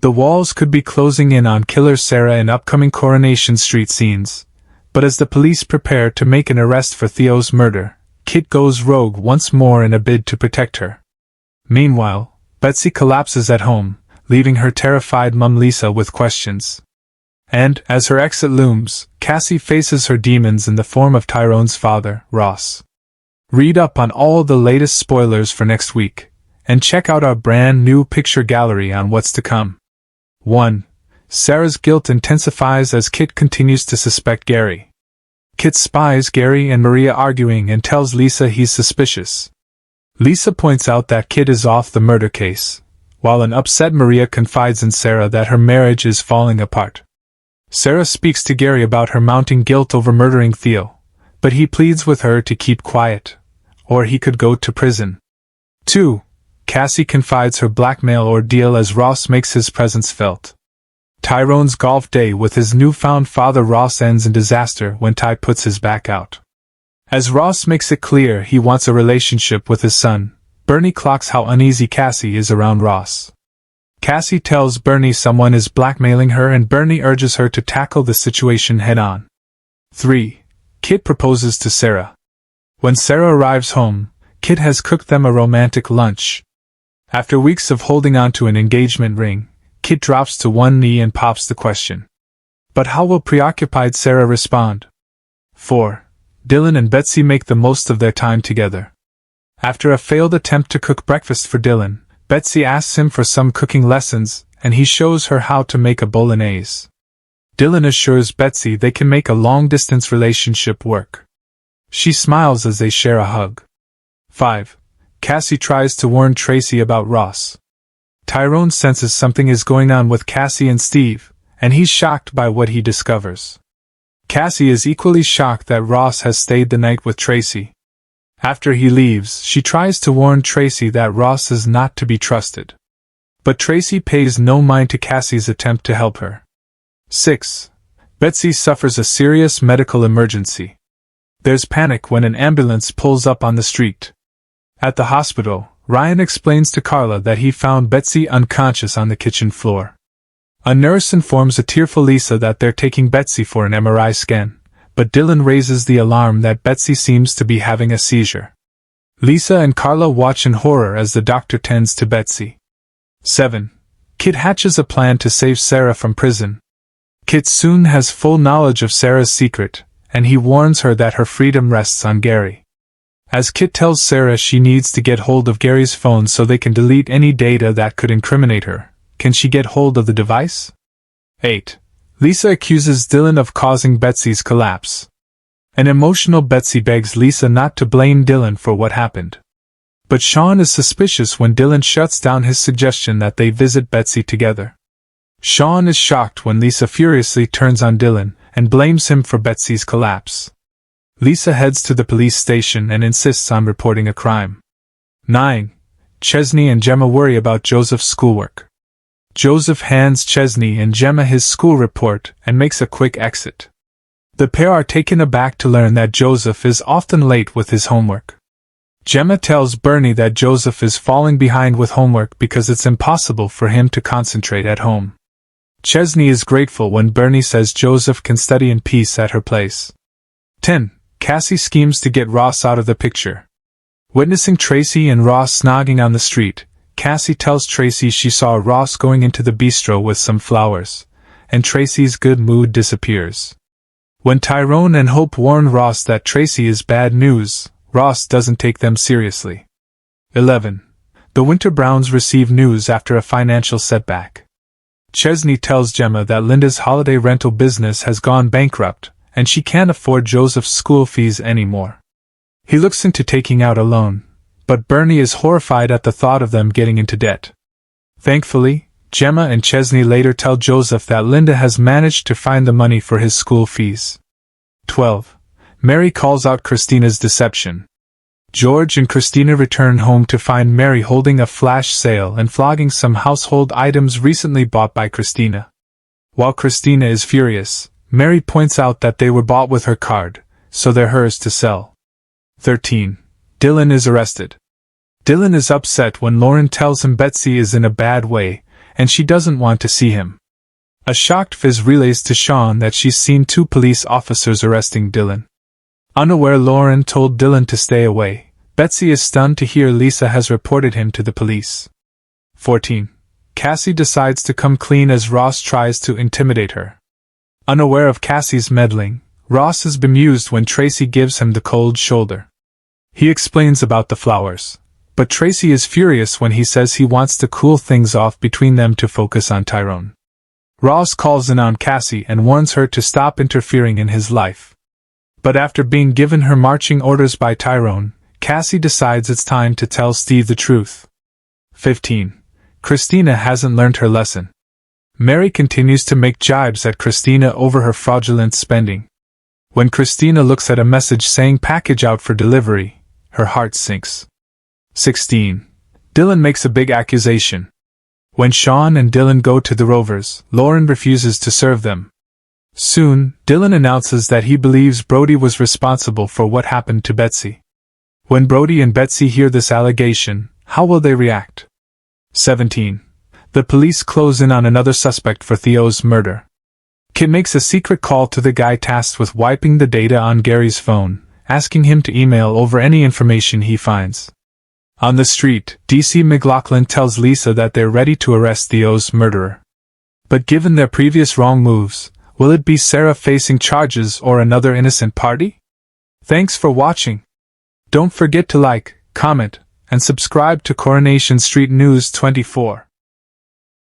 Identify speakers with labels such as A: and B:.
A: The walls could be closing in on killer Sarah in upcoming Coronation Street scenes, but as the police prepare to make an arrest for Theo's murder, Kit goes rogue once more in a bid to protect her. Meanwhile, Betsy collapses at home, leaving her terrified mum Lisa with questions. And, as her exit looms, Cassie faces her demons in the form of Tyrone's father, Ross. Read up on all the latest spoilers for next week, and check out our brand new picture gallery on what's to come. 1. Sarah's guilt intensifies as Kit continues to suspect Gary. Kit spies Gary and Maria arguing and tells Lisa he's suspicious. Lisa points out that Kit is off the murder case, while an upset Maria confides in Sarah that her marriage is falling apart. Sarah speaks to Gary about her mounting guilt over murdering Theo, but he pleads with her to keep quiet, or he could go to prison. 2. Cassie confides her blackmail ordeal as Ross makes his presence felt. Tyrone's golf day with his newfound father Ross ends in disaster when Ty puts his back out. As Ross makes it clear he wants a relationship with his son, Bernie clocks how uneasy Cassie is around Ross. Cassie tells Bernie someone is blackmailing her and Bernie urges her to tackle the situation head-on. 3. Kit proposes to Sarah. When Sarah arrives home, Kit has cooked them a romantic lunch. After weeks of holding on to an engagement ring, Kit drops to one knee and pops the question. But how will preoccupied Sarah respond? 4. Dylan and Betsy make the most of their time together. After a failed attempt to cook breakfast for Dylan, Betsy asks him for some cooking lessons, and he shows her how to make a bolognese. Dylan assures Betsy they can make a long-distance relationship work. She smiles as they share a hug. 5. Cassie tries to warn Tracy about Ross. Tyrone senses something is going on with Cassie and Steve, and he's shocked by what he discovers. Cassie is equally shocked that Ross has stayed the night with Tracy. After he leaves, she tries to warn Tracy that Ross is not to be trusted. But Tracy pays no mind to Cassie's attempt to help her. 6. Betsy suffers a serious medical emergency. There's panic when an ambulance pulls up on the street. At the hospital, Ryan explains to Carla that he found Betsy unconscious on the kitchen floor. A nurse informs a tearful Lisa that they're taking Betsy for an MRI scan, but Dylan raises the alarm that Betsy seems to be having a seizure. Lisa and Carla watch in horror as the doctor tends to Betsy. 7. Kit hatches a plan to save Sarah from prison. Kit soon has full knowledge of Sarah's secret, and he warns her that her freedom rests on Gary. As Kit tells Sarah she needs to get hold of Gary's phone so they can delete any data that could incriminate her, can she get hold of the device? 8. Lisa accuses Dylan of causing Betsy's collapse. An emotional Betsy begs Lisa not to blame Dylan for what happened. But Sean is suspicious when Dylan shuts down his suggestion that they visit Betsy together. Sean is shocked when Lisa furiously turns on Dylan and blames him for Betsy's collapse. Lisa heads to the police station and insists on reporting a crime. 9. Chesney and Gemma worry about Joseph's schoolwork. Joseph hands Chesney and Gemma his school report and makes a quick exit. The pair are taken aback to learn that Joseph is often late with his homework. Gemma tells Bernie that Joseph is falling behind with homework because it's impossible for him to concentrate at home. Chesney is grateful when Bernie says Joseph can study in peace at her place. 10. Cassie schemes to get Ross out of the picture. Witnessing Tracy and Ross snogging on the street, Cassie tells Tracy she saw Ross going into the bistro with some flowers, and Tracy's good mood disappears. When Tyrone and Hope warn Ross that Tracy is bad news, Ross doesn't take them seriously. 11. The Winter Browns receive news after a financial setback. Chesney tells Gemma that Linda's holiday rental business has gone bankrupt, and she can't afford Joseph's school fees anymore. He looks into taking out a loan, but Bernie is horrified at the thought of them getting into debt. Thankfully, Gemma and Chesney later tell Joseph that Linda has managed to find the money for his school fees. 12. Mary calls out Christina's deception. George and Christina return home to find Mary holding a flash sale and flogging some household items recently bought by Christina. While Christina is furious, Mary points out that they were bought with her card, so they're hers to sell. 13. Dylan is arrested. Dylan is upset when Lauren tells him Betsy is in a bad way, and she doesn't want to see him. A shocked Fizz relays to Sean that she's seen 2 police officers arresting Dylan. Unaware, Lauren told Dylan to stay away. Betsy is stunned to hear Lisa has reported him to the police. 14. Cassie decides to come clean as Ross tries to intimidate her. Unaware of Cassie's meddling, Ross is bemused when Tracy gives him the cold shoulder. He explains about the flowers, but Tracy is furious when he says he wants to cool things off between them to focus on Tyrone. Ross calls in on Cassie and warns her to stop interfering in his life. But after being given her marching orders by Tyrone, Cassie decides it's time to tell Steve the truth. 15. Christina hasn't learned her lesson. Mary continues to make jibes at Christina over her fraudulent spending. When Christina looks at a message saying package out for delivery, her heart sinks. 16. Dylan makes a big accusation. When Sean and Dylan go to the Rovers, Lauren refuses to serve them. Soon, Dylan announces that he believes Brody was responsible for what happened to Betsy. When Brody and Betsy hear this allegation, how will they react? 17. The police close in on another suspect for Theo's murder. Kit makes a secret call to the guy tasked with wiping the data on Gary's phone, asking him to email over any information he finds. On the street, DC McLaughlin tells Lisa that they're ready to arrest Theo's murderer. But given their previous wrong moves, will it be Sarah facing charges or another innocent party? Thanks for watching. Don't forget to like, comment, and subscribe to Coronation Street News 24.